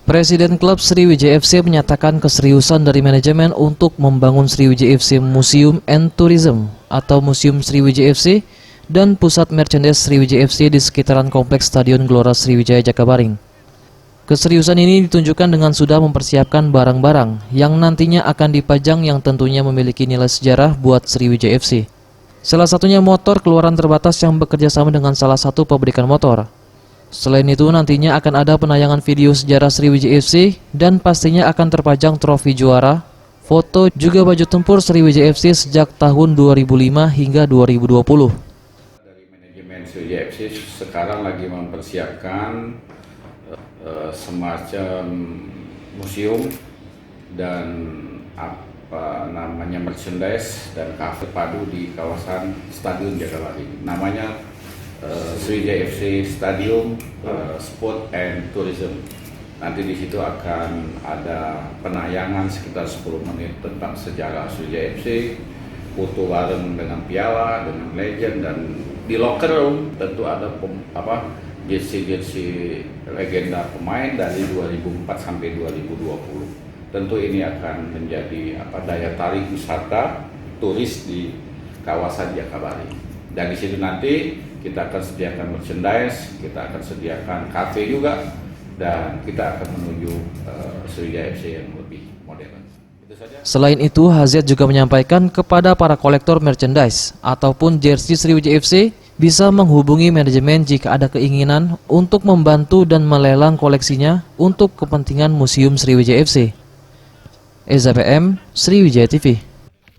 Presiden klub Sriwijaya FC menyatakan keseriusan dari manajemen untuk membangun Sriwijaya FC Museum and Tourism atau Museum Sriwijaya FC dan pusat merchandise Sriwijaya FC di sekitaran kompleks Stadion Gelora Sriwijaya Jakabaring. Keseriusan ini ditunjukkan dengan sudah mempersiapkan barang-barang yang nantinya akan dipajang yang tentunya memiliki nilai sejarah buat Sriwijaya FC. Salah satunya motor keluaran terbatas yang bekerja sama dengan salah satu pabrikan motor. Selain itu nantinya akan ada penayangan video sejarah Sriwijaya FC dan pastinya akan terpajang trofi juara, foto juga baju tempur Sriwijaya FC sejak tahun 2005 hingga 2020. Dari manajemen Sriwijaya FC sekarang lagi mempersiapkan semacam museum dan merchandise dan kafe padu di kawasan Stadion Jakabaring. Namanya Sriwijaya FC Stadium Sport and Tourism. Nanti di situ akan ada penayangan sekitar 10 menit tentang sejarah Sriwijaya FC, foto bareng dengan piala, dengan legend, dan di locker room tentu ada jersey legenda pemain dari 2004 sampai 2020. Tentu ini akan menjadi daya tarik wisata turis di kawasan Jakabaring. Dan di situ nanti kita akan sediakan merchandise, kita akan sediakan kafe juga, dan kita akan menuju Sriwijaya FC yang lebih modern. Itu saja. Selain itu, HZ juga menyampaikan kepada para kolektor merchandise ataupun jersey Sriwijaya FC bisa menghubungi manajemen jika ada keinginan untuk membantu dan melelang koleksinya untuk kepentingan Museum Sriwijaya FC. Eza PM, Sriwijaya TV.